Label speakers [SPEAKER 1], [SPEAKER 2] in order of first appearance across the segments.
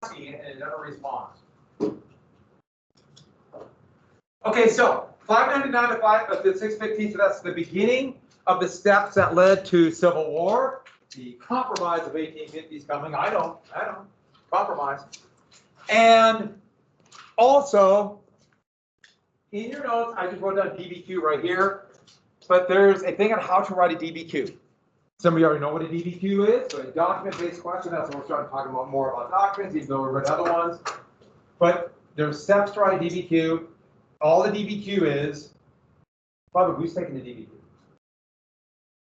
[SPEAKER 1] asking it and it never responds. Okay, so 599 to 615, so that's the beginning of the steps that led to Civil War. The compromise of 1850 is coming. I know, compromise. And also, in your notes, I just wrote down DBQ right here, but there's a thing on how to write a DBQ. Some of you already know what a DBQ is, so a document-based question. That's when we're starting talking about more about documents, even though we read other ones. But there's steps to write a DBQ. All the DBQ is, Bubba, who's taking the DBQ?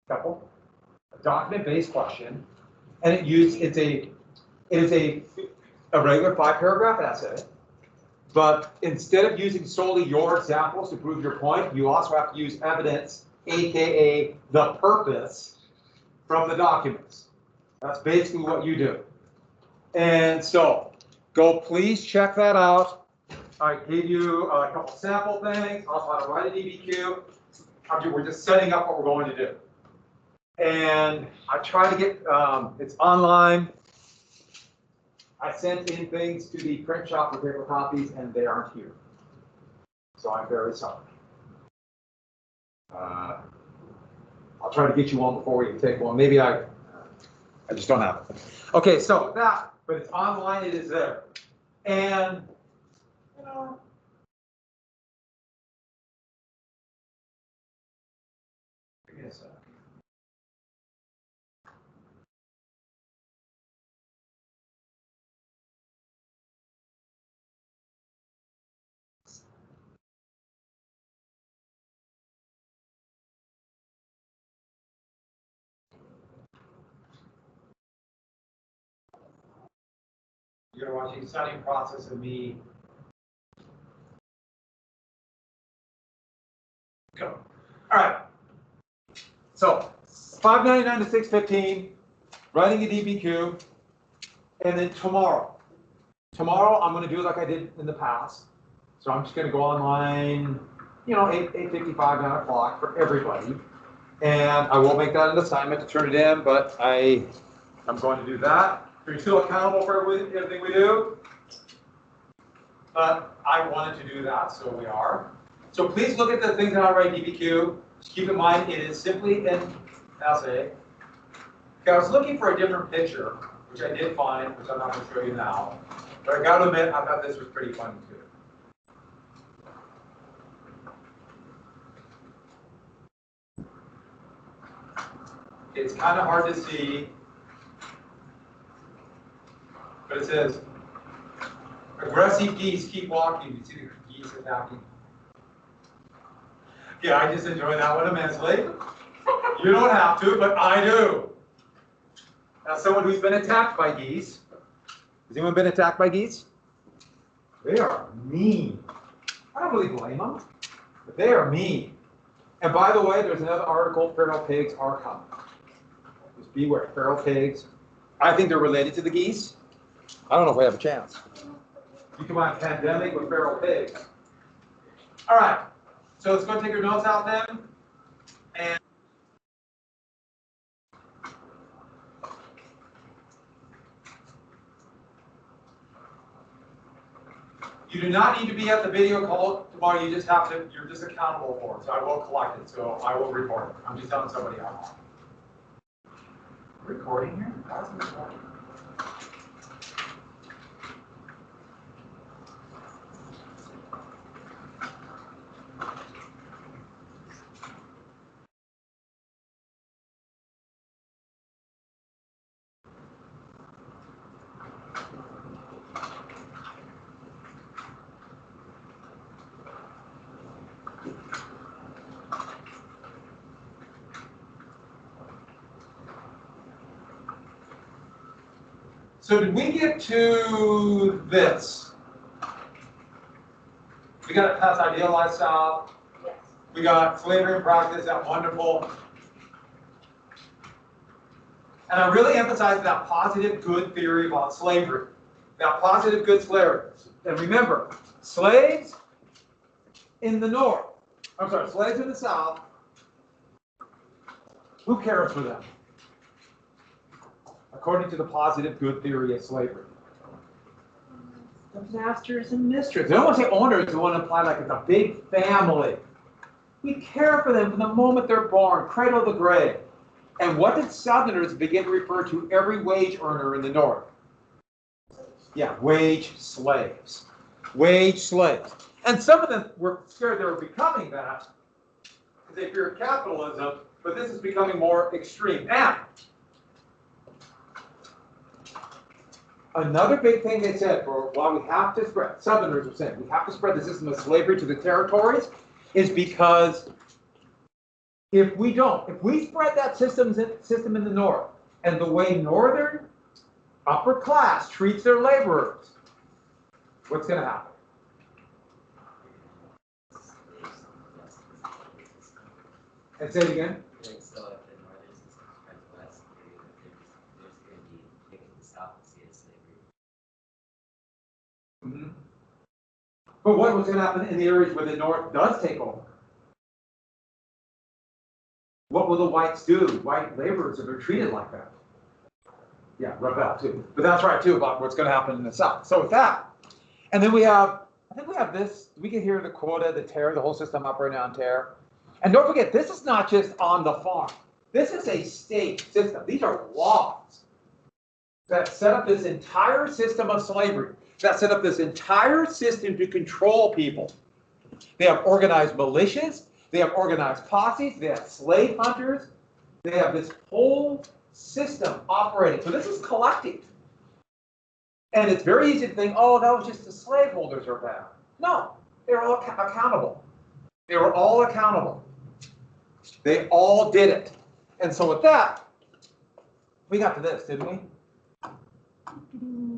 [SPEAKER 1] Couple. A document-based question, and it is a regular 5-paragraph essay. But instead of using solely your examples to prove your point, you also have to use evidence, aka the purpose, from the documents. That's basically what you do. And so, please check that out. I gave you a couple sample things, also how to write a DBQ. We're just setting up what we're going to do. And I try to get, it's online. I sent in things to the print shop for paper copies, and they aren't here. So I'm very sorry. I'll try to get you one before we take one. Maybe I just don't have it. Okay, so that, but it's online, it is there. And, you know, give me a second. You're watching the studying process of me. Go. All right. So 599 to 615, writing a DBQ, and then tomorrow I'm going to do it like I did in the past. So I'm just going to go online, you know, 8:55, 9 o'clock for everybody, and I will make that an assignment to turn it in. But I'm going to do that. Are you still accountable for everything we do? But I wanted to do that, so we are. So please look at the things that I write DBQ. Just keep in mind it is simply an essay. Okay, I was looking for a different picture, which I did find, which I'm not going to show you now. But I got to admit, I thought this was pretty funny too. It's kind of hard to see. But it says, aggressive geese keep walking. You see the geese attacking. Yeah, I just enjoy that one immensely. You don't have to, but I do. As someone who's been attacked by geese, has anyone been attacked by geese? They are mean. I don't really blame them, but they are mean. And by the way, there's another article, feral pigs are coming. Just beware, feral pigs. I think they're related to the geese. I don't know if we have a chance. You combine pandemic with feral pigs. All right, so let's go take your notes out then. And you do not need to be at the video call tomorrow. You just have to, you're just accountable for it. So I will collect it, so I will record it. I'm just telling somebody else. Recording here? How's it recording? So did we get to this? We got a past ideal lifestyle. Yes. We got slavery in practice, that wonderful. And I really emphasize that positive good theory about slavery. That positive good slavery. And remember, slaves in the North, I'm sorry, slaves in the South, who cares for them? According to the positive good theory of slavery. the masters and mistresses. They don't want to say owners, they want to imply like it's a big family. We care for them from the moment they're born, cradle to grave. And what did Southerners begin to refer to every wage earner in the North? Yeah, wage slaves. Wage slaves. And some of them were scared they were becoming that because they feared capitalism, but this is becoming more extreme. Now, another big thing they said for why we have to spread, Southerners are saying, we have to spread the system of slavery to the territories, is because if we don't, if we spread that system in the North, and the way Northern upper class treats their laborers, what's going to happen? And say it again.
[SPEAKER 2] So if the northern system spreads west, there's going to be picking the south and see as slavery.
[SPEAKER 1] Mm-hmm. But what was going to happen in the areas where the North does take over? What will the whites do? White laborers, if they're treated like that? Yeah, rebel too. But that's right too about what's going to happen in the South. So with that, and then we have, I think we have this, we can hear the quota, the tear, the whole system operating on tear. And don't forget, this is not just on the farm. This is a state system. These are laws that set up this entire system of slavery, that set up this entire system to control people. They have organized militias, they have organized posses, they have slave hunters, they have this whole system operating. So this is collective. And it's very easy to think, oh, that was just the slaveholders are bad. No, they're all accountable. They were all accountable. They all did it. And so with that, we got to this, didn't we?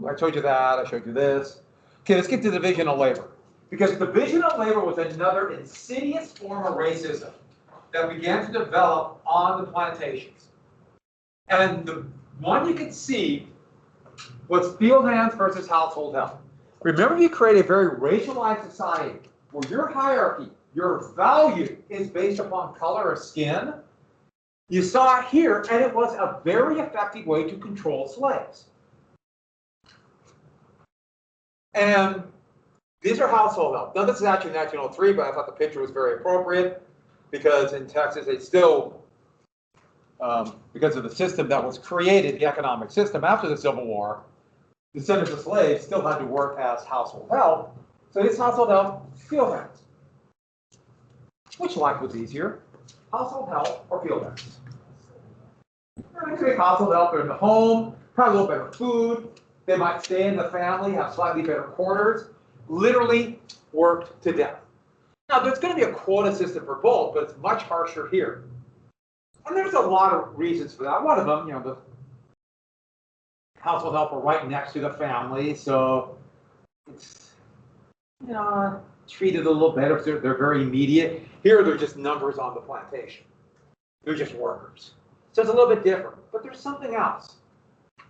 [SPEAKER 1] I showed you that, I showed you this. Okay, let's get to division of labor. Because division of labor was another insidious form of racism that began to develop on the plantations. And the one you can see was field hands versus household help. Remember, you create a very racialized society where your hierarchy, your value is based upon color of skin. You saw it here, and it was a very effective way to control slaves. And these are household help. Now, this is actually 1903, but I thought the picture was very appropriate because in Texas, they still, because of the system that was created, the economic system after the Civil War, descendants of slaves still had to work as household help. So this household help, field hands. Which life was easier, household help or field hands? They could be household help, they're in the home, probably a little better food. They might stay in the family, have slightly better quarters, literally worked to death. Now, there's going to be a quota system for both, but it's much harsher here. And there's a lot of reasons for that. One of them, the household help are right next to the family, so it's, treated a little better if they're very immediate. Here, they're just numbers on the plantation. They're just workers. So it's a little bit different, but there's something else.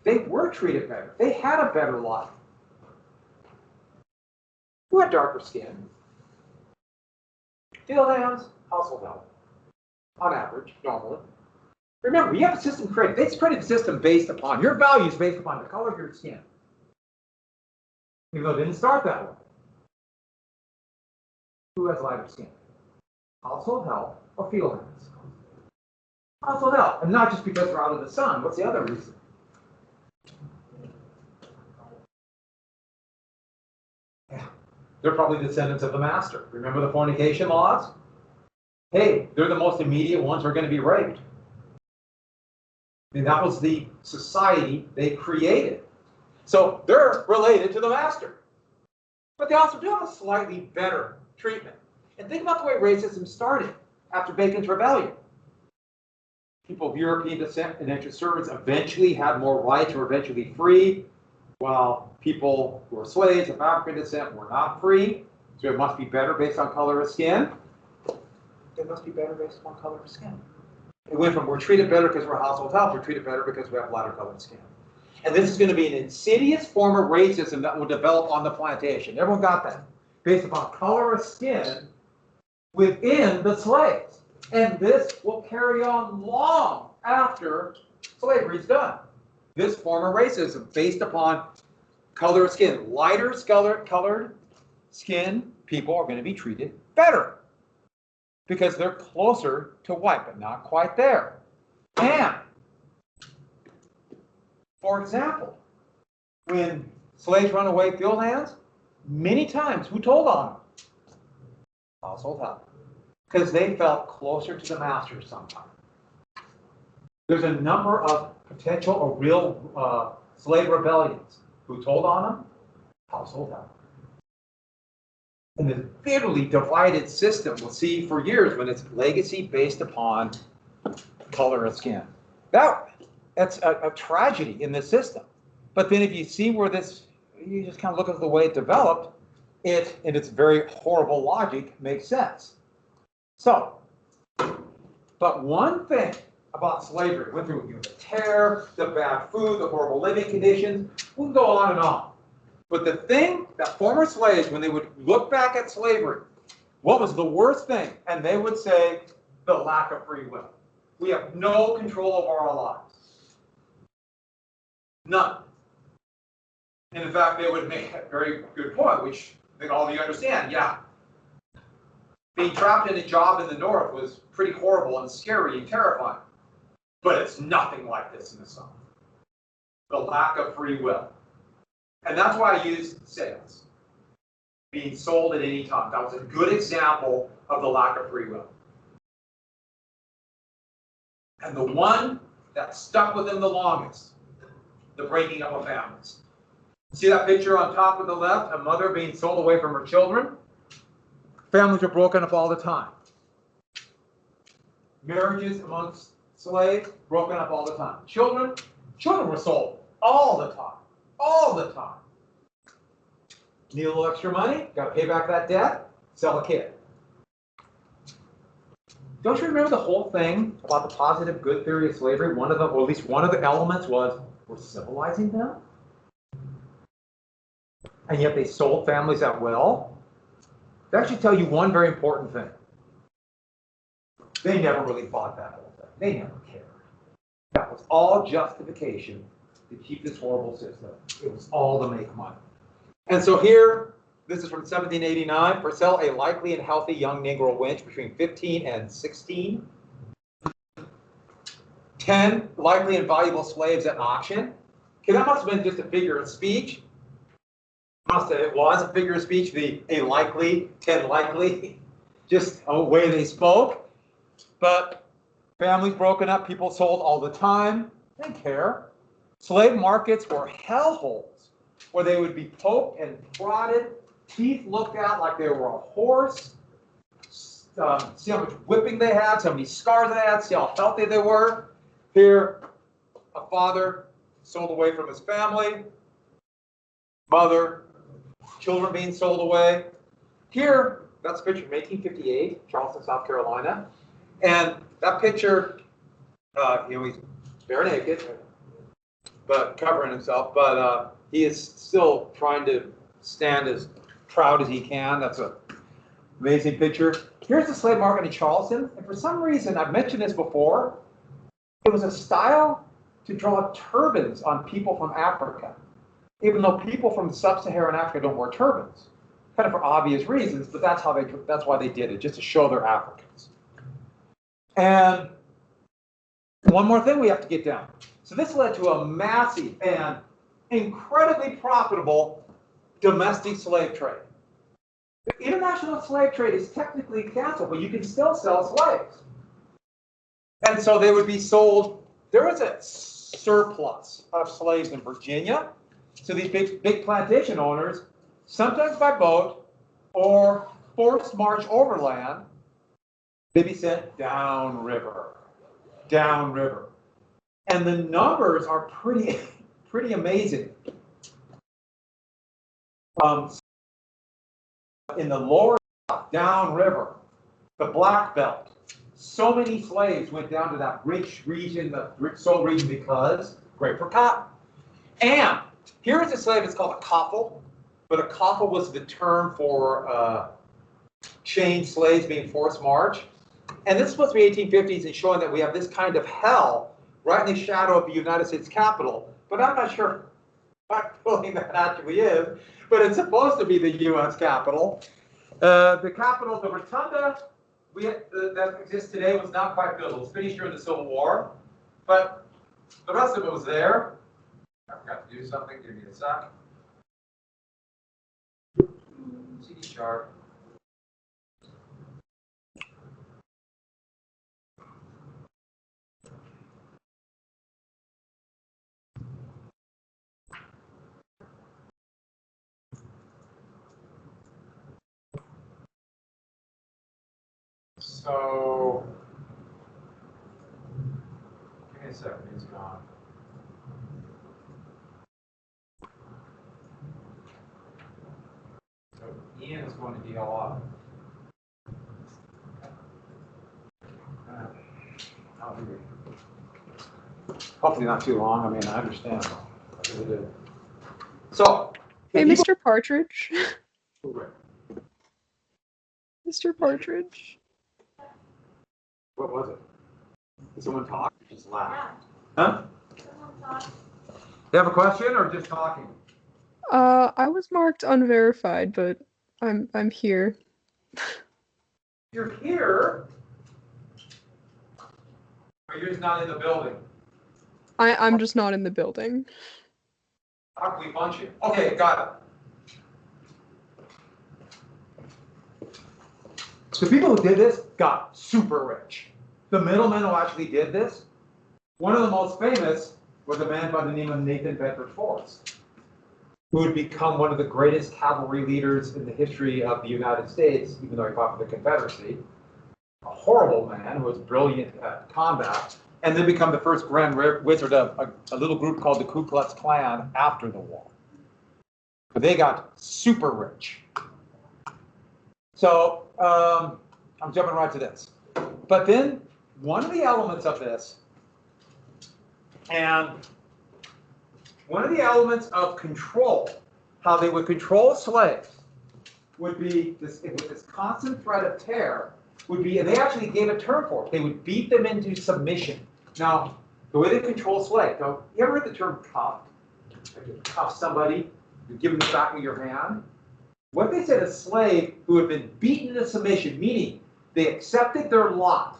[SPEAKER 1] They were treated better. They had a better life. Who had darker skin? Field hands, household help. On average, normally. Remember, you have a system created. They created a system based upon your values, based upon the color of your skin. Even though it didn't start that way. Who has lighter skin? Household help or field hands? Household help. And not just because they're out of the sun. What's the other reason? Yeah. They're probably descendants of the master. Remember the fornication laws? Hey, they're the most immediate ones who are going to be raped. And that was the society they created. So they're related to the master. But they also do have a slightly better treatment. And think about the way racism started after Bacon's Rebellion. People of European descent and indentured servants eventually had more rights, were eventually free, while people who were slaves of African descent were not free. So it must be better based on color of skin. It must be better based on color of skin. It went from we're treated better because we're household help, we're treated better because we have lighter colored skin. And this is going to be an insidious form of racism that will develop on the plantation. Everyone got that? Based upon color of skin within the slaves. And this will carry on long after slavery is done. This form of racism based upon color of skin. Lighter colored skin people are going to be treated better because they're closer to white, but not quite there. And, for example, when slaves run away field hands, many times, who told on them? Household help. Because they felt closer to the master sometimes. There's a number of potential or real slave rebellions. Who told on them? Household help. In this bitterly divided system, we'll see for years when it's legacy based upon color of skin. That's a tragedy in this system. But then if you see where this, you just kind of look at the way it developed, it, in its very horrible logic, makes sense. So, but one thing about slavery, went through the terror, the bad food, the horrible living conditions, we can go on and on. But the thing that former slaves, when they would look back at slavery, what was the worst thing? And they would say, the lack of free will. We have no control over our lives. None. And in fact, they would make a very good point, which I think all of you understand. Yeah, being trapped in a job in the North was pretty horrible and scary and terrifying. But it's nothing like this in the South. The lack of free will. And that's why I used sales. Being sold at any time. That was a good example of the lack of free will. And the one that stuck with them the longest, the breaking up of families. See that picture on top of the left, a mother being sold away from her children? Families are broken up all the time. Marriages amongst slaves, broken up all the time. Children were sold all the time. All the time. Need a little extra money? Got to pay back that debt? Sell a kid. Don't you remember the whole thing about the positive good theory of slavery? One of the, or at least one of the elements was, we're civilizing them? And yet they sold families at will? That should tell you one very important thing. They never really bought that whole thing. They never cared. That was all justification to keep this horrible system. It was all to make money. And so here, this is from 1789, for sale a likely and healthy young Negro wench between 15 and 16. 10 likely and valuable slaves at auction. Okay, that must have been just a figure of speech. It was a figure of speech, a likely, 10 likely, just a way they spoke. But families broken up, people sold all the time. They didn't care. Slave markets were hellholes where they would be poked and prodded, teeth looked at like they were a horse. See how much whipping they had, see how many scars they had, see how healthy they were. Here, a father sold away from his family, mother, children being sold away. Here, that's a picture from 1858, Charleston, South Carolina. And that picture, he's bare naked, but covering himself, but he is still trying to stand as proud as he can. That's an amazing picture. Here's the slave market in Charleston, and for some reason, I've mentioned this before, it was a style to draw turbans on people from Africa, even though people from sub-Saharan Africa don't wear turbans, kind of for obvious reasons, but that's why they did it, just to show they're Africans. And one more thing we have to get down. So this led to a massive and incredibly profitable domestic slave trade. The international slave trade is technically canceled, but you can still sell slaves. And so they would be sold. There was a surplus of slaves in Virginia. So these big plantation owners, sometimes by boat or forced march overland, they'd be sent downriver. And the numbers are pretty amazing. In the lower downriver, the Black Belt, so many slaves went down to that rich region, the rich soul region, because great for cotton. And here is a slave, it's called a coffle, but a coffle was the term for chained slaves being forced march. And this is supposed to be 1850s and showing that we have this kind of hell right in the shadow of the United States Capitol. But I'm not sure what building that actually is, but it's supposed to be the U.S. Capitol. The Capitol, the rotunda that exists today was not quite built. It was finished during the Civil War, but the rest of it was there. I forgot to do something. Give me a sec. CD sharp. So, give me a second. It's gone. So Ian is going to deal off. Hopefully not too long. I mean, I understand. I really do. So,
[SPEAKER 3] Hey, Mr. Partridge.
[SPEAKER 1] What
[SPEAKER 3] Mr. Partridge.
[SPEAKER 1] was it? Did someone talk? Or just laugh? Huh? You have a question or just talking?
[SPEAKER 3] I was marked unverified, but I'm here.
[SPEAKER 1] You're here, but you're just not in the building.
[SPEAKER 3] I'm just not in the building.
[SPEAKER 1] How can we punch you? Okay, got it. So the people who did this got super rich. The middlemen who actually did this, one of the most famous was a man by the name of Nathan Bedford Forrest, who would become one of the greatest cavalry leaders in the history of the United States, even though he fought for the Confederacy. A horrible man who was brilliant at combat, and then become the first Grand Wizard of a little group called the Ku Klux Klan after the war. But they got super rich. So I'm jumping right to this. But then one of the elements of this, and one of the elements of control, how they would control slaves, would be this, with this constant threat of terror, would be, and they actually gave a term for it, they would beat them into submission. Now, the way they control slaves, now, you ever heard the term cuff? Like you cuff somebody, you give them the back of your hand. What they said, a slave who had been beaten into submission, meaning they accepted their lot,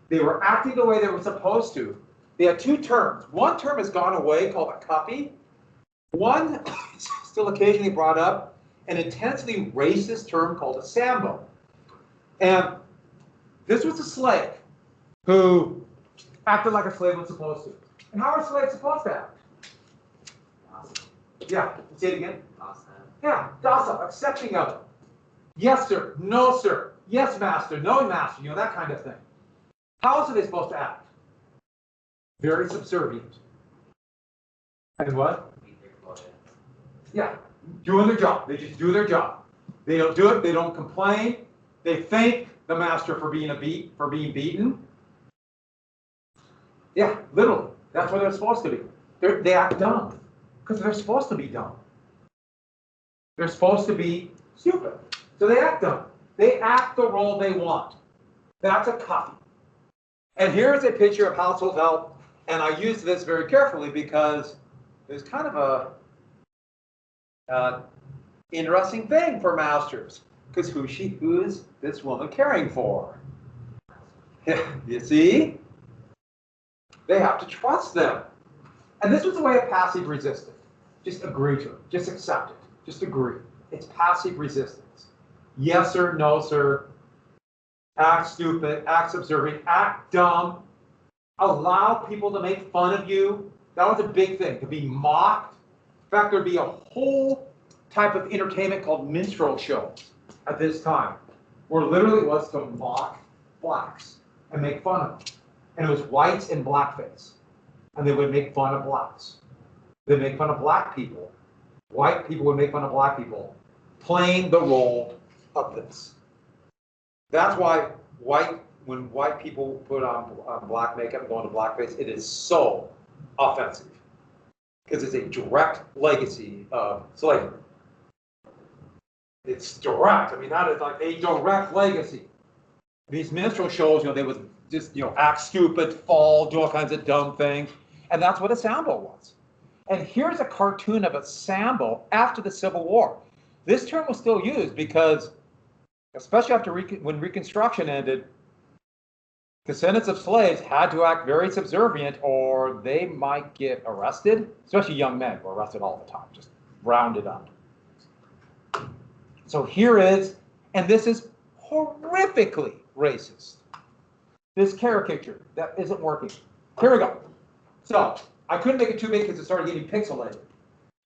[SPEAKER 1] they were acting the way they were supposed to. They had two terms. One term has gone away called a cuffy. One, still occasionally brought up, an intensely racist term called a sambo. And this was a slave who acted like a slave was supposed to. And how are slaves supposed to act?
[SPEAKER 2] Awesome.
[SPEAKER 1] Yeah, say it again.
[SPEAKER 2] Awesome.
[SPEAKER 1] Yeah, docile, accepting of it. Yes, sir. No, sir. Yes, master. No, master. You know, that kind of thing. How else are they supposed to act? Very subservient. And what?
[SPEAKER 2] Meet their quota.
[SPEAKER 1] Yeah, doing their job. They just do their job. They don't do it. They don't complain. They thank the master for being beaten. Yeah, literally. That's what they're supposed to be. They act dumb because they're supposed to be dumb. They're supposed to be stupid. So they act dumb. They act the role they want. That's a copy. And here's a picture of household help. And I use this very carefully because there's kind of a interesting thing for masters. Because who is this woman caring for? You see? They have to trust them. And this was a way of passive resistance. Just agree to it. Just accept it. Just agree. It's passive resistance. Yes, sir. No, sir. Act stupid. Act subservient. Act dumb. Allow people to make fun of you. That was a big thing, to be mocked. In fact, there'd be a whole type of entertainment called minstrel shows at this time, where literally it was to mock blacks and make fun of them. And it was whites in blackface. And they would make fun of blacks. They'd make fun of black people. White people would make fun of black people, playing the role of this. That's why when white people put on black makeup and go into blackface, it is so offensive. Because it's a direct legacy of slavery. It's direct. I mean, that is like a direct legacy. These minstrel shows, they would just, act stupid, fall, do all kinds of dumb things. And that's what a sambo was. And here's a cartoon of a Sambo after the Civil War. This term was still used because, especially after when Reconstruction ended, descendants of slaves had to act very subservient or they might get arrested, especially young men were arrested all the time, just rounded up. So here is, and this is horrifically racist, this caricature that isn't working. Here we go. So I couldn't make it too big because it started getting pixelated.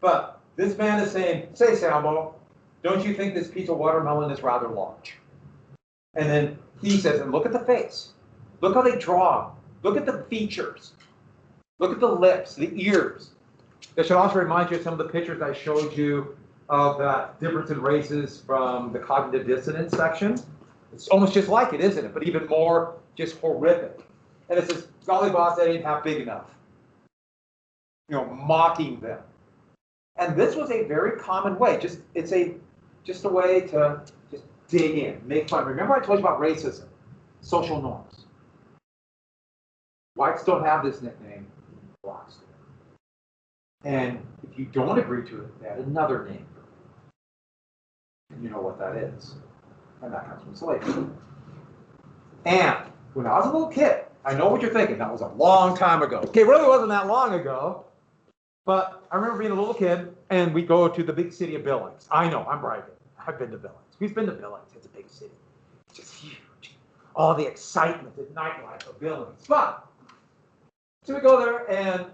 [SPEAKER 1] But this man is saying, say Sambo, don't you think this piece of watermelon is rather large? And then he says, and look at the face. Look how they draw. Look at the features. Look at the lips, the ears. That should also remind you of some of the pictures I showed you of that difference in races from the cognitive dissonance section. It's almost just like it, isn't it? But even more just horrific. And it says, golly boss, that ain't half big enough. You know, mocking them. And this was a very common way. Just a way to just dig in, make fun. Remember I told you about racism, social norms. Whites don't have this nickname, blacks do. And if you don't agree to it, they had another name for it. And you know what that is. And that comes from slavery. And when I was a little kid, I know what you're thinking, that was a long time ago. Okay, it really wasn't that long ago. But I remember being a little kid, and we go to the big city of Billings. I know, I'm bragging. I've been to Billings. Who's been to Billings? It's a big city. It's just huge. All the excitement, the nightlife of Billings. But, so we go there, and,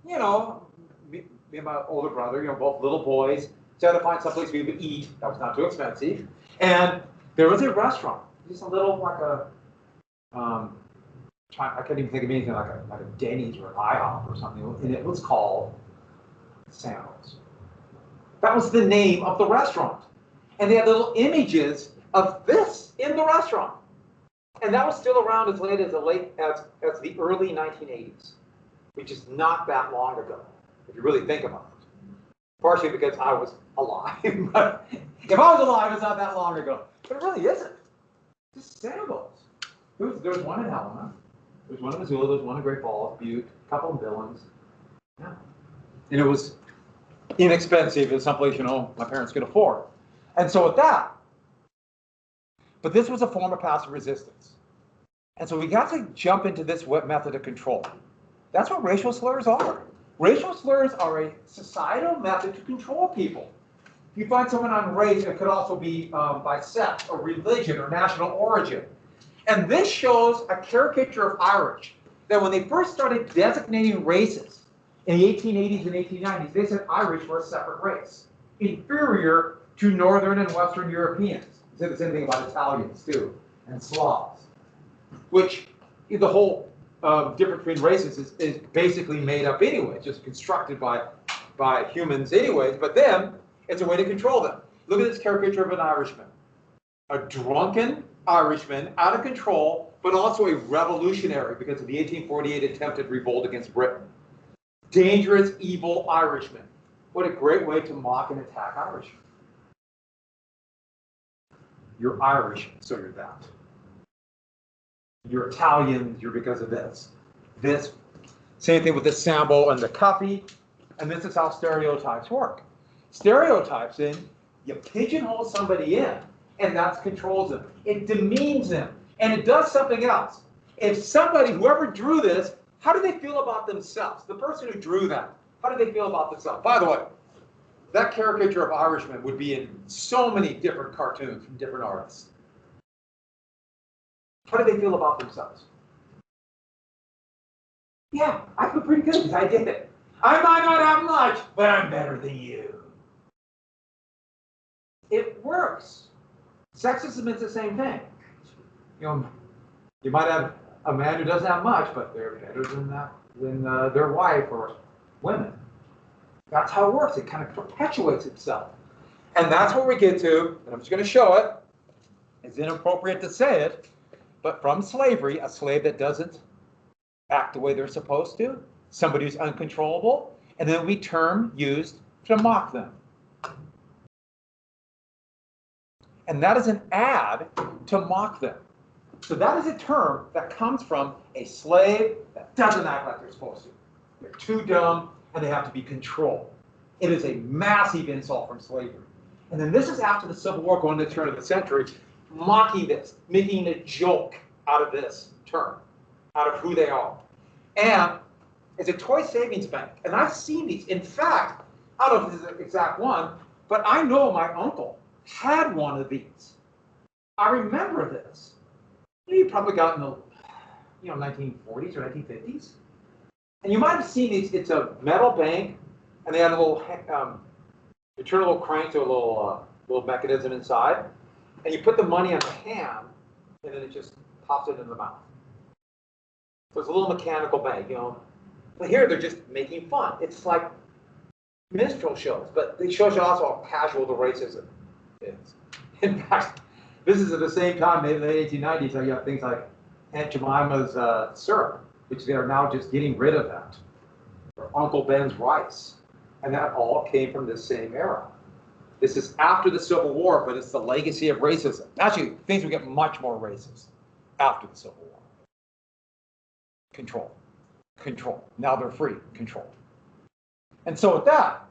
[SPEAKER 1] you know, me and my older brother, you know, both little boys, so I had to find someplace we would eat. That was not too expensive. And there was a restaurant, just a little, like a, I couldn't even think of anything like a Denny's or an IHOP or something, and it was called Sambo's. That was the name of the restaurant. And they had little images of this in the restaurant. And that was still around as late as the early 1980s, which is not that long ago, if you really think about it. Partially because I was alive. But if I was alive, it's not that long ago. But it really isn't. Just Sambo's. There was one in Helena. There was one in Missoula. There was one in Great Falls, Butte, a couple in Billings. Yeah. And it was inexpensive in someplace, you know, my parents could afford. And so with that, but this was a form of passive resistance. And so we got to jump into this method of control. That's what racial slurs are. Racial slurs are a societal method to control people. If you find someone on race, it could also be by sex or religion or national origin. And this shows a caricature of Irish, that when they first started designating races in the 1880s and 1890s, they said Irish were a separate race, inferior to Northern and Western Europeans. They said the same thing about Italians too, and Slavs, which the whole difference between races is basically made up anyway, just constructed by humans anyways, but then it's a way to control them. Look at this caricature of an Irishman. A drunken Irishman, out of control, but also a revolutionary because of the 1848 attempted revolt against Britain. Dangerous, evil Irishman. What a great way to mock and attack Irishmen. You're Irish, so you're that. You're Italian, you're because of this. This, same thing with the Sambo and the Cuffy, and this is how stereotypes work. Stereotypes you pigeonhole somebody in, and that controls them. It demeans them, and it does something else. If somebody, whoever drew this, how do they feel about themselves? The person who drew that, how do they feel about themselves? By the way, that caricature of Irishmen would be in so many different cartoons from different artists. How do they feel about themselves? Yeah, I feel pretty good because I did it. I might not have much, but I'm better than you. It works. Sexism is the same thing. You know, you might have a man who doesn't have much, but they're better than their wife or women. That's how it works. It kind of perpetuates itself. And that's where we get to, and I'm just going to show it. It's inappropriate to say it, but from slavery, a slave that doesn't act the way they're supposed to, somebody who's uncontrollable, and then we term used to mock them. And that is an ad to mock them. So that is a term that comes from a slave that doesn't act like they're supposed to. They're too dumb, and they have to be controlled. It is a massive insult from slavery. And then this is after the Civil War, going to the turn of the century, mocking this, making a joke out of this term, out of who they are. And it's a toy savings bank. And I've seen these. In fact, I don't know if this is the exact one, but I know my uncle had one of these. I remember this. He probably got in the 1940s or 1950s. And you might have seen these. It's a metal bank, and they had a little, you turn a little crank to a little mechanism inside, and you put the money on the hand, and then it just pops it in the mouth. So it's a little mechanical bank, But here they're just making fun. It's like minstrel shows, but it shows you also how casual the racism is. In fact, this is at the same time, maybe in the late 1890s, you have things like Aunt Jemima's syrup, which they are now just getting rid of that, or Uncle Ben's rice. And that all came from this same era. This is after the Civil War, but it's the legacy of racism. Actually, things will get much more racist after the Civil War. Control. Control. Now they're free. Control. And so with that,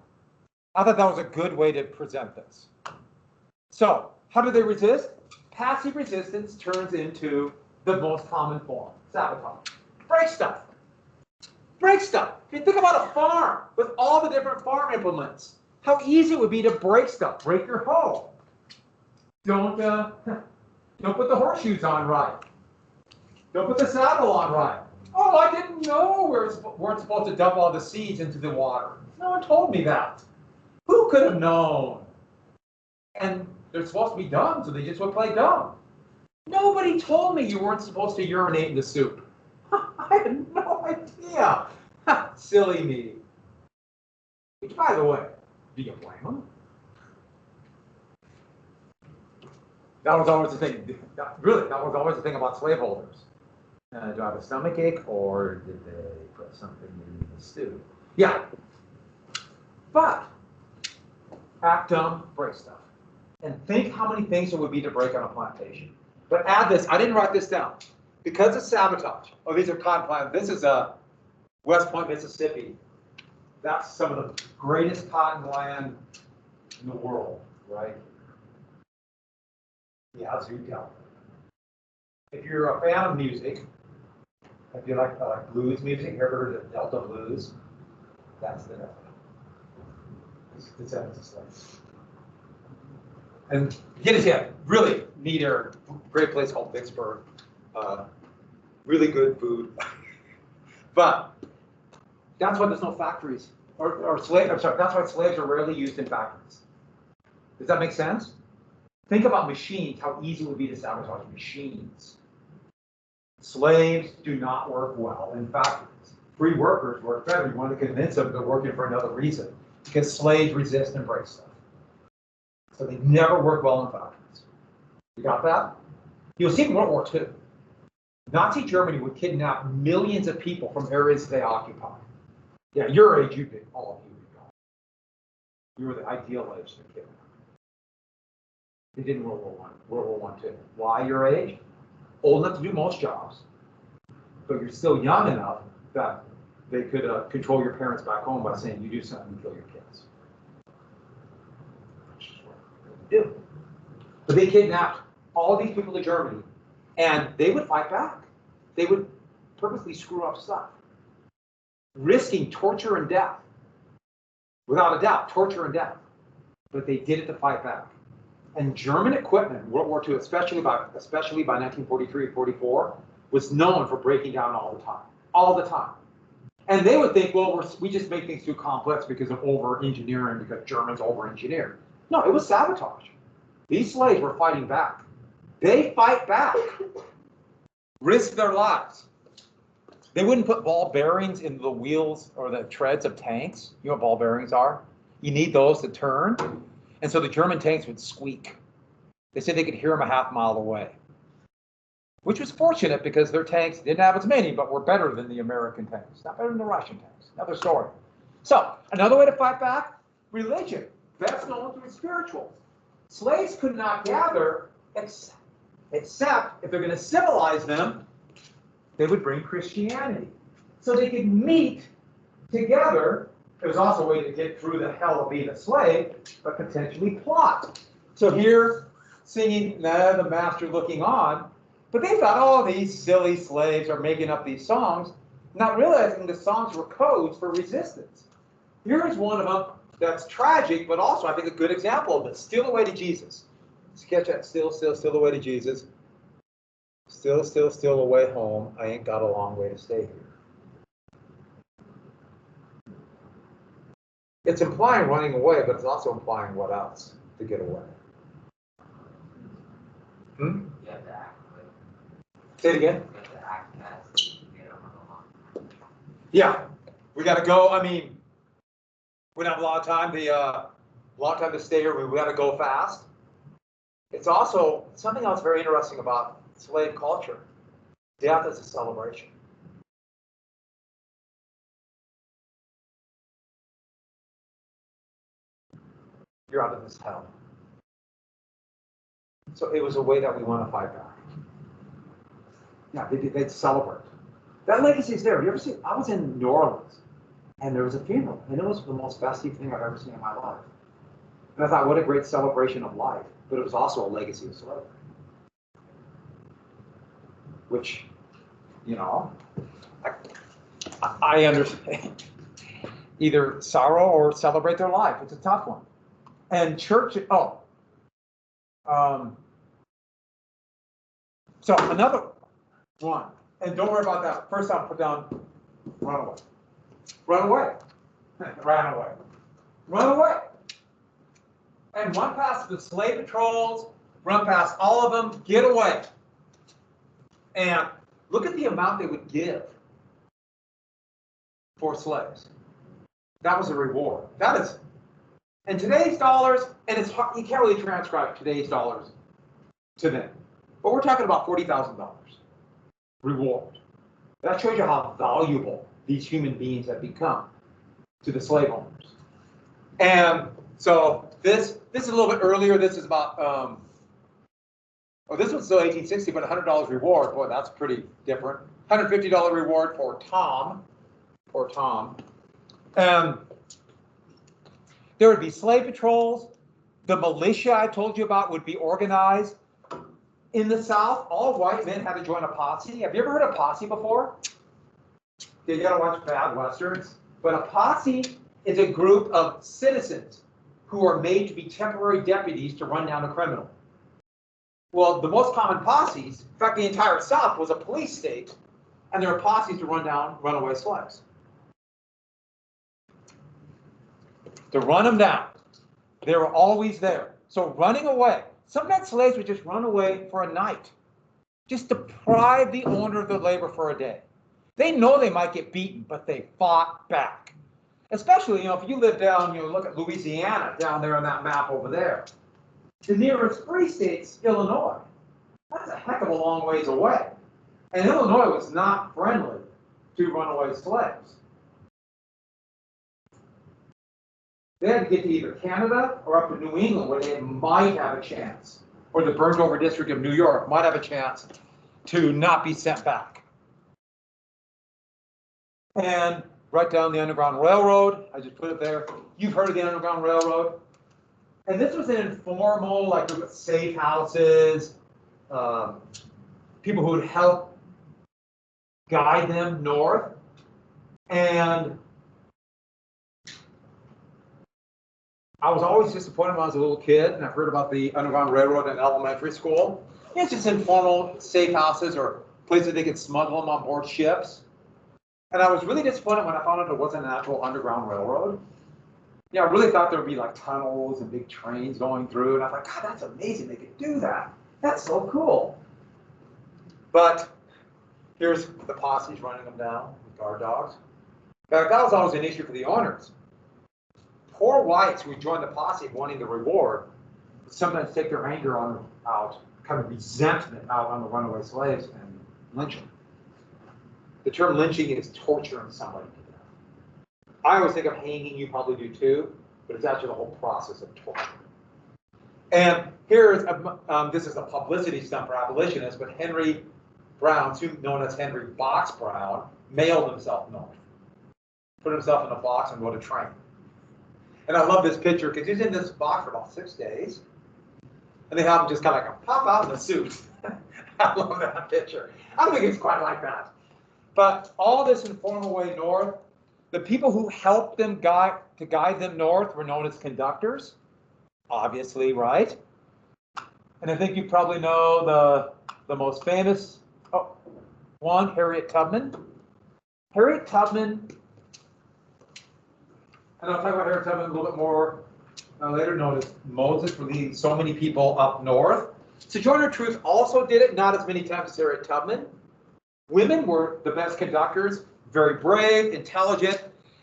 [SPEAKER 1] I thought that was a good way to present this. So, how do they resist? Passive resistance turns into the most common form, sabotage. Break stuff. Break stuff. If you think about a farm with all the different farm implements, how easy it would be to break stuff. Break your hoe. Don't put the horseshoes on right. Don't put the saddle on right. Oh, I didn't know we're supposed to dump all the seeds into the water. No one told me that. Who could have known? And they're supposed to be dumb, so they just would play dumb. Nobody told me you weren't supposed to urinate in the soup. I had no idea. Silly me. Which, by the way, do you blame them? That was always the thing. Really, that was always the thing about slaveholders. Do I have a stomach ache, or did they put something in the stew? Yeah. But act dumb, break stuff. And think how many things there would be to break on a plantation. But add this, I didn't write this down. Because of sabotage. Oh, these are cotton plants. This is West Point, Mississippi. That's some of the greatest cotton land in the world, right? The Yazoo Delta. If you're a fan of music, if you like blues music, you ever heard of Delta blues? That's the Delta. It's Evanston. And get it yet, really neat area, great place called Vicksburg. Really good food. But that's why there's no factories. That's why slaves are rarely used in factories. Does that make sense? Think about machines, how easy it would be to sabotage machines. Slaves do not work well in factories. Free workers work better. You want to convince them they're working for another reason, because slaves resist and break stuff. So they never work well in factories. You got that? You'll see in World War II, Nazi Germany would kidnap millions of people from areas they occupied. Yeah, your age, all of you would go. You were the ideal age to kidnap. They did in World War I, World War I too. Why your age? Old enough to do most jobs, but you're still young enough that they could control your parents back home by saying, you do something, you kill your kids. Which is what they do. But they kidnapped all these people to Germany, and they would fight back. They would purposely screw up stuff, risking torture and death. Without a doubt, torture and death. But they did it to fight back. And German equipment in World War II, especially by 1943 and 44, was known for breaking down all the time. All the time. And they would think, well, we just make things too complex because of over-engineering, because Germans over-engineered. No, it was sabotage. These slaves were fighting back. They fight back. Risk their lives. They wouldn't put ball bearings in the wheels or the treads of tanks. You know what ball bearings are? You need those to turn. And so the German tanks would squeak. They said they could hear them a half mile away, which was fortunate because their tanks didn't have as many, but were better than the American tanks, not better than the Russian tanks. Another story. So another way to fight back, religion. Best known through spirituals. Slaves could not gather except if they're going to civilize them, they would bring Christianity. So they could meet together It was also a way to get through the hell of being a slave, but potentially plot. So here, singing the master looking on, but they thought, oh, these silly slaves are making up these songs, not realizing the songs were codes for resistance. Here's one of them that's tragic, but also I think a good example of it. Steal away to Jesus. Sketch that, still away to Jesus. Still away home. I ain't got a long way to stay here. It's implying running away, but it's also implying what else to get away.
[SPEAKER 2] You have to act like.
[SPEAKER 1] Say it again.
[SPEAKER 2] You have to act as you get along.
[SPEAKER 1] Yeah, we got to go. I mean, we don't have a lot of time. Long time to stay here. We got to go fast. It's also something else very interesting about slave culture. Death is a celebration. You're out of this hell. So it was a way that we want to fight back. Yeah, they'd celebrate. That legacy is there. You ever see? I was in New Orleans, and there was a funeral, and it was the most festive thing I've ever seen in my life. And I thought, what a great celebration of life. But it was also a legacy of slavery. Which, you know, I understand. Either sorrow or celebrate their life. It's a tough one. And church, so another one, and don't worry about that. First I'll put down run away. Run away. Ran away. Run away. And run past the slave patrols, run past all of them, get away. And look at the amount they would give for slaves. That was a reward. That is, in today's dollars, and it's hard, you can't really transcribe today's dollars to them. But we're talking about $40,000 reward. That shows you how valuable these human beings have become to the slave owners. And so this is a little bit earlier. This is about, this one's still 1860, but $100 reward. Boy, that's pretty different. $150 reward for Tom. For Tom. And there would be slave patrols. The militia I told you about would be organized. In the South, all white men had to join a posse. Have you ever heard of posse before? You gotta watch bad westerns. But a posse is a group of citizens who are made to be temporary deputies to run down a criminal. Well, the most common posses, in fact, the entire South was a police state, and there were posses to run down runaway slaves. To run them down. They were always there. So running away. Sometimes slaves would just run away for a night. Just deprive the owner of their labor for a day. They know they might get beaten, but they fought back. Especially, if you live down, look at Louisiana down there on that map over there. The nearest free state's Illinois. That's a heck of a long ways away. And Illinois was not friendly to runaway slaves. They had to get to either Canada or up to New England where they might have a chance, or the burnt over district of New York might have a chance to not be sent back. And right down the Underground Railroad, I just put it there. You've heard of the Underground Railroad. And this was an informal, like safe houses, people who would help guide them north. And I was always disappointed when I was a little kid, and I've heard about the Underground Railroad in elementary school. It's just informal safe houses or places they could smuggle them on board ships. And I was really disappointed when I found out there wasn't an actual Underground Railroad. I really thought there would be like tunnels and big trains going through, and I thought, God, that's amazing, they could do that. That's so cool. But here's the posses running them down with guard dogs. In fact, that was always an issue for the owners. Poor whites who joined the posse wanting the reward would sometimes take their anger out, kind of resentment out on the runaway slaves and lynch them. The term lynching is torturing somebody to death. I always think of hanging, you probably do too, but it's actually the whole process of torture. And here's, this is a publicity stunt for abolitionists, but Henry Brown, soon known as Henry Box Brown, mailed himself north. put himself in a box and go to train. And I love this picture because he's in this box for about 6 days. And they have him just kind of like pop out in the suit. I love that picture. I don't think it's quite like that. But all this informal way north, the people who helped them guide them north were known as conductors, obviously, right? And I think you probably know the most famous one, Harriet Tubman. Harriet Tubman, and I'll talk about Harriet Tubman a little bit more later, known as Moses for leading so many people up north. Sojourner Truth also did it, not as many times as Harriet Tubman. Women were the best conductors, very brave, intelligent,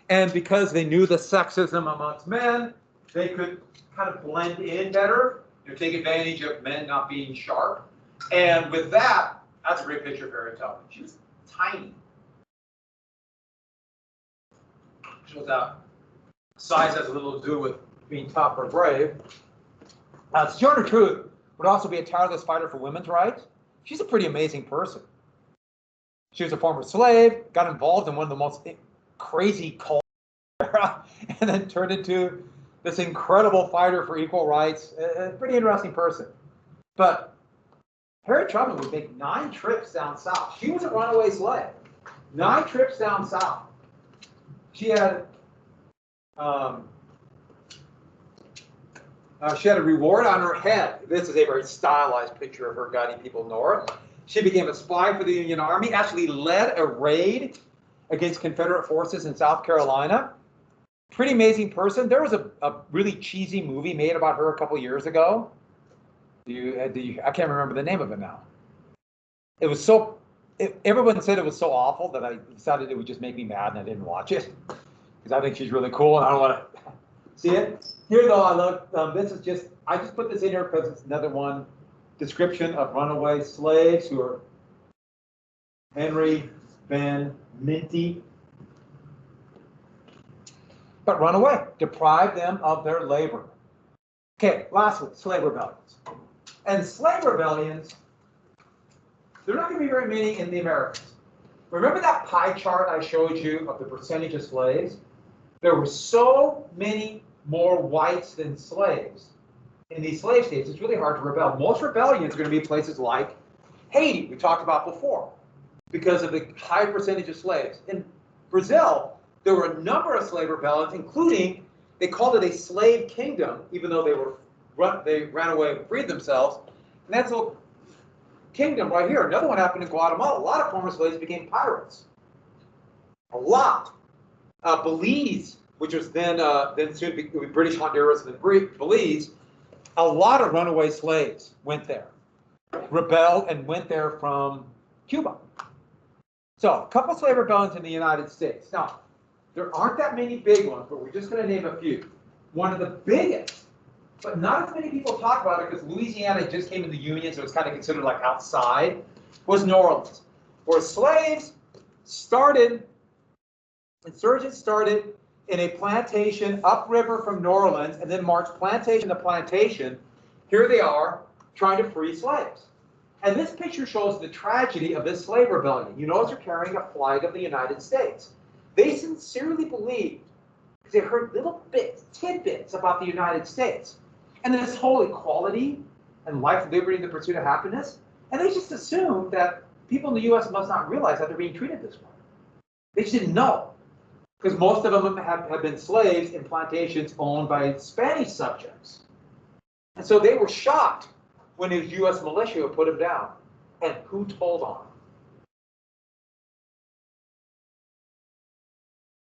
[SPEAKER 1] and because they knew the sexism amongst men, they could kind of blend in better, take advantage of men not being sharp. And with that, that's a great picture of Harriet Tubman. She was tiny. Shows that size has a little to do with being tough or brave. Sojourner Truth would also be a tireless fighter for women's rights. She's a pretty amazing person. She was a former slave, got involved in one of the most crazy cults, and then turned into this incredible fighter for equal rights. A pretty interesting person. But Harriet Tubman would make 9 trips down south. She was a runaway slave. 9 trips down south. She had a reward on her head. This is a very stylized picture of her guiding people north. She became a spy for the Union Army, actually led a raid against Confederate forces in South Carolina. Pretty amazing person. There was a really cheesy movie made about her a couple years ago. I can't remember the name of it now. It was everyone said it was so awful that I decided it would just make me mad and I didn't watch it. Because I think she's really cool and I don't want to see it. Here though, I love, this is just, I just put this in here because it's another one description of runaway slaves who are Henry Van Minty. But run away, deprive them of their labor. Okay, lastly, slave rebellions. And slave rebellions, there are not going to be very many in the Americas. Remember that pie chart I showed you of the percentage of slaves? There were so many more whites than slaves in these slave states. It's really hard to rebel. Most rebellions are going to be in places like Haiti, we talked about before, because of the high percentage of slaves. In Brazil, there were a number of slave rebellions, including, they called it a slave kingdom, even though they ran away and freed themselves. And that's a kingdom right here. Another one happened in Guatemala. A lot of former slaves became pirates. A lot. Belize, which was then soon be British Honduras and then Belize, a lot of runaway slaves went there, rebelled and went there from Cuba. So a couple slave rebellions in the United States. Now, there aren't that many big ones, but we're just going to name a few. One of the biggest, but not as many people talk about it because Louisiana just came in the Union, so it's kind of considered like outside, was New Orleans, where slaves started, insurgents started in a plantation upriver from New Orleans and then marched plantation to plantation. Here they are trying to free slaves. And this picture shows the tragedy of this slave rebellion. You notice they're carrying a flag of the United States. They sincerely believed, because they heard little bits, tidbits about the United States, and this whole equality and life, liberty, and the pursuit of happiness, and they just assumed that people in the U.S. must not realize that they're being treated this way. They just didn't know, because most of them have been slaves in plantations owned by Spanish subjects. And so they were shocked when the U.S. militia would put them down. And who told on them?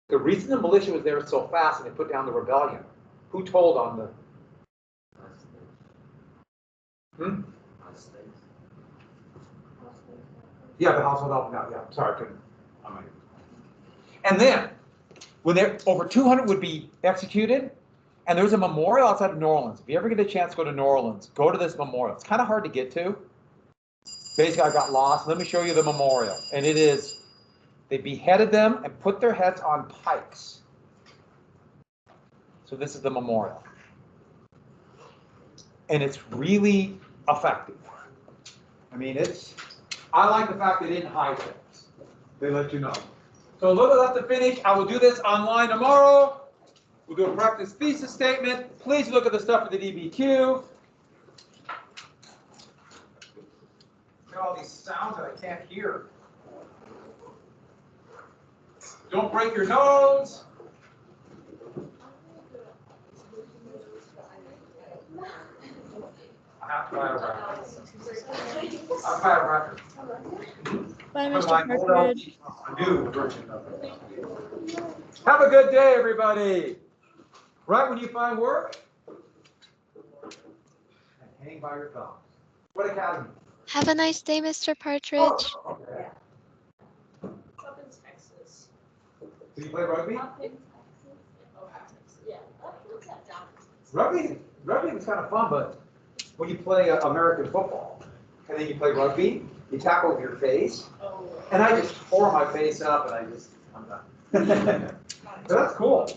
[SPEAKER 1] The reason the militia was there so fast and they put down the rebellion, who told on the... Yeah, the household help out. Yeah, sorry, I couldn't. And then, when over 200 would be executed, and there's a memorial outside of New Orleans. If you ever get a chance to go to New Orleans, go to this memorial. It's kind of hard to get to. Basically, I got lost. Let me show you the memorial. And it is, they beheaded them and put their heads on pikes. So this is the memorial. And it's really effective. I mean, I like the fact they didn't hide things. They let you know. So a little left to finish. I will do this online tomorrow. We'll do a practice thesis statement. Please look at the stuff for the DBQ. Got all these sounds that I can't hear. Don't break your nose. I have to buy a record. I'll buy a record.
[SPEAKER 3] Bye,
[SPEAKER 1] Put
[SPEAKER 3] Mr.
[SPEAKER 1] my old
[SPEAKER 3] Partridge.
[SPEAKER 1] LP on a new version of it. Have a good day, everybody. Right when you find work, and hang by your thumbs. What academy?
[SPEAKER 4] Have a nice day, Mr. Partridge.
[SPEAKER 1] Oh, okay.
[SPEAKER 5] Up in Texas.
[SPEAKER 1] Do you play rugby?
[SPEAKER 5] Up in Texas. Oh, Texas. Yeah. What's that down?
[SPEAKER 1] Rugby was kind of fun, but when you play American football, and then you play rugby, you tackle with your face,
[SPEAKER 5] Oh.
[SPEAKER 1] and I just tore my face up, and I'm done. So that's cool.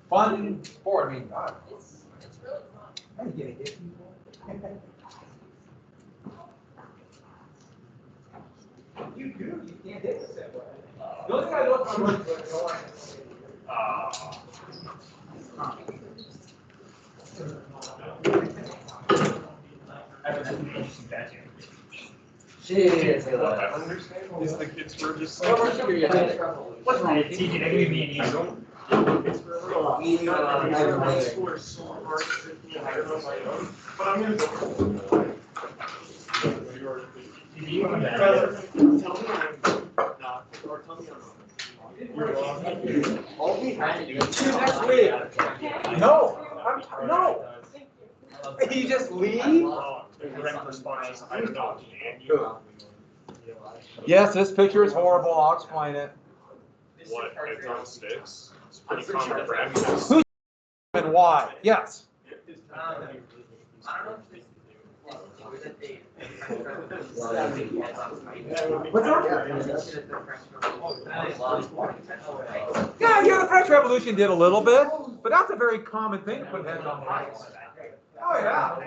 [SPEAKER 1] Fun sport. I mean, God,
[SPEAKER 5] It's really fun.
[SPEAKER 1] I'm gonna hit people. You do. You can't hit us that way. The only thing I don't know is what's going
[SPEAKER 2] Cheers.
[SPEAKER 6] Is the kids were just
[SPEAKER 1] on.
[SPEAKER 2] What's wrong with
[SPEAKER 6] TJ, they're gonna be an easy.
[SPEAKER 2] High
[SPEAKER 6] school so hard, but I'm gonna go. You tell me I'm not, or tell me I'm wrong.
[SPEAKER 2] All we had to do is.
[SPEAKER 1] See you next week. No, no. You just leave?
[SPEAKER 6] Direct response, I don't know.
[SPEAKER 1] Yes, this picture is horrible. I'll explain it.
[SPEAKER 6] What, it's on sticks? It's pretty common practice.
[SPEAKER 1] Who's and why? Yes. What's Yeah, the French Revolution did a little bit, but that's a very common thing to put heads on pikes. Oh, yeah.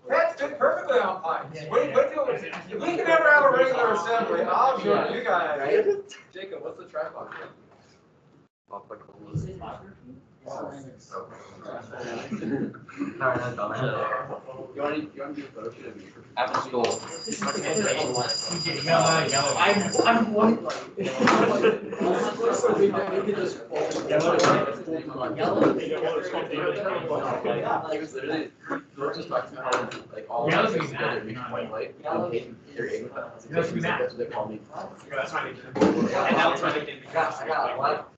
[SPEAKER 1] Heads fit perfectly on pikes. Wait till, if we can ever have a regular assembly, I'll show you guys.
[SPEAKER 2] Jacob, what's the tripod? You want to do a photo shoot of me? After school. I'm white. He was literally, we were just talking about like all of us together, we white light. That's what they call me.
[SPEAKER 6] That's my name.
[SPEAKER 2] And now it's my nickname. I got a lot.